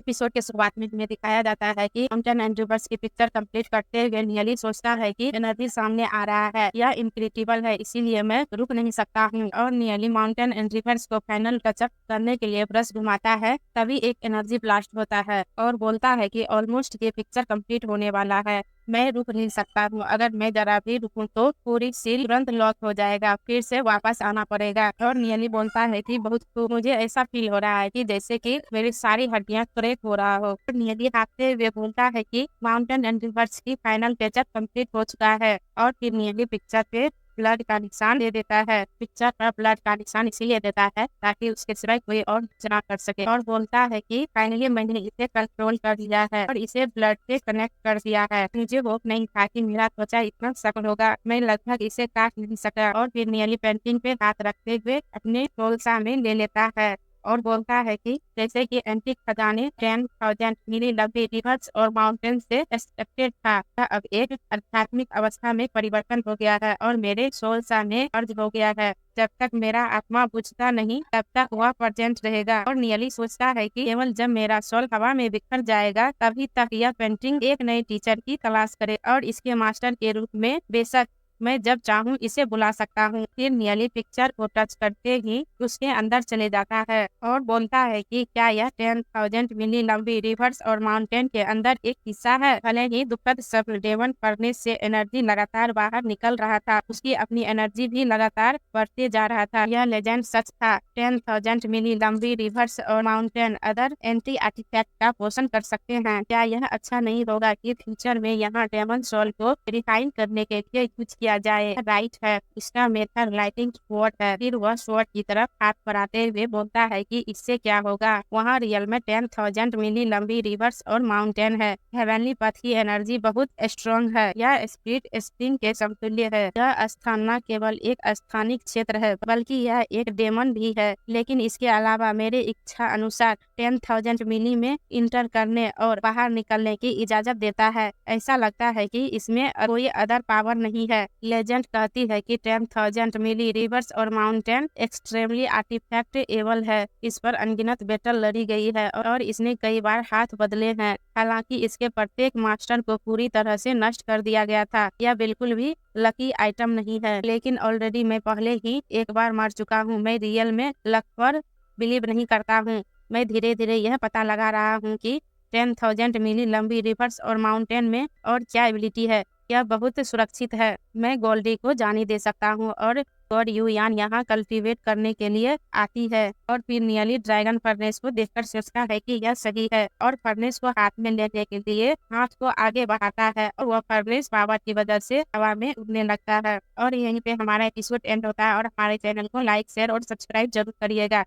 Episode के शुरुआत में हमें दिखाया जाता है कि माउंटेन एंड रिवर्स की पिक्चर कंप्लीट करते हुए नियली सोचता है कि एनर्जी सामने आ रहा है, यह इनक्रेडिबल है, इसीलिए मैं रुक नहीं सकता हूँ। और नियली माउंटेन एंड रिवर्स को फाइनल टचअप करने के लिए ब्रश घुमाता है, तभी एक एनर्जी ब्लास्ट होता है और बोलता है कि ऑलमोस्ट ये पिक्चर कंप्लीट होने वाला है, मैं रुक नहीं सकता हूँ। अगर मैं जरा भी रुकूं तो पूरी सील तुरंत लॉक हो जाएगा, फिर से वापस आना पड़ेगा। और नियली बोलता है कि बहुत मुझे ऐसा फील हो रहा है कि जैसे कि मेरी सारी हड्डियां क्रैक हो रहा हो। और नियली भागते हुए बोलता है कि माउंटेन एंड रिवर्स की फाइनल टचअप कंप्लीट हो चुका है। और फिर नियली पिक्चर पे ब्लड का निशान दे देता है। पिक्चर पर ब्लड का निशान इसीलिए देता है ताकि उसके सिवाय कोई और ना कर सके। और बोलता है कि फाइनली मैंने इसे कंट्रोल कर लिया है और इसे ब्लड से कनेक्ट कर दिया है। मुझे होप नहीं था कि मेरा त्वचा इतना सख्त होगा, मैं लगभग इसे काट नहीं सका। और फिर नियली पेंटिंग पे हाथ रखते हुए अपने कोलसा में ले लेता है और बोलता है कि जैसे कि एंटीक खजाने 10,000 मीली लंबे रिवर्स और माउंटेन से एक्सपेक्टेड था, अब एक आध्यात्मिक अवस्था में परिवर्तन हो गया है और मेरे सोलसा में अर्ज हो गया है। जब तक मेरा आत्मा बुझता नहीं तब तक वह प्रेजेंट रहेगा। और नियली सोचता है कि केवल जब मेरा सोल हवा में बिखर जाएगा तभी तक यह पेंटिंग एक नए टीचर की तलाश करे और इसके मास्टर के रूप में बेशक मैं जब चाहूँ इसे बुला सकता हूँ। फिर नियली पिक्चर को टच करते ही उसके अंदर चले जाता है और बोलता है कि क्या यह 10,000 मीली लंबी रिवर्स और माउंटेन के अंदर एक हिस्सा है। भले ही दुखद शब्द डेवन पढ़ने से एनर्जी लगातार बाहर निकल रहा था, उसकी अपनी एनर्जी भी लगातार बढ़ते जा रहा था। यह लेजेंड सच था। 10,000 मीली लंबी रिवर्स और माउंटेन अदर एंटी आर्टिफैक्ट का पोषण कर सकते हैं। क्या यह अच्छा नहीं होगा कि फ्यूचर में यहाँ डेमन सोल को रिफाइन करने के लिए यूज किया जाए। राइट है, इसका मेथड लाइटिंग स्वॉर्ड है। फिर वह स्वॉर्ड की तरफ हाथ बढ़ाते हुए बोलता है कि इससे क्या होगा। वहाँ रियल में 10,000 मीली लंबी रिवर्स और माउंटेन है। हेवनली पथ की एनर्जी बहुत स्ट्रॉन्ग है, यह स्पिरिट स्प्रिंग के समतुल्य है। यह स्थान न केवल एक स्थानिक क्षेत्र है बल्कि यह एक डेमन भी है, लेकिन इसके अलावा मेरे इच्छा अनुसार 10,000 मीली में इंटर करने और बाहर निकलने की इजाजत देता है। ऐसा लगता है कि इसमें कोई अदर पावर नहीं है। लेजेंड कहती है कि 10,000 मीली रिवर्स और माउंटेन एक्सट्रीमली आर्टिफैक्ट एबल है। इस पर अनगिनत बैटल लड़ी गई है और इसने कई बार हाथ बदले हैं। हालांकि इसके प्रत्येक मास्टर को पूरी तरह से नष्ट कर दिया गया था। यह बिल्कुल भी लकी आइटम नहीं है, लेकिन ऑलरेडी मैं पहले ही एक बार मार चुका हूँ। मैं रियल में लक पर बिलीव नहीं करता हूँ। मैं धीरे धीरे यह पता लगा रहा हूँ कि 10,000 मीली लंबी रिवर्स और माउंटेन में और क्या एबिलिटी है। यह बहुत सुरक्षित है। मैं गोल्डी को जाने दे सकता हूँ और गॉड युयान यहाँ कल्टीवेट करने के लिए आती है। और फिर नियली ड्रैगन फर्नेस को देखकर सोचता है कि यह सही है और फर्नेस को हाथ में लेने के लिए हाथ को आगे बढ़ाता है और वह फर्नेस पावर की वजह से हवा में उड़ने लगता है। और यहीं पे हमारा एपिसोड एंड होता है और हमारे चैनल को लाइक शेयर और सब्सक्राइब जरूर करिएगा।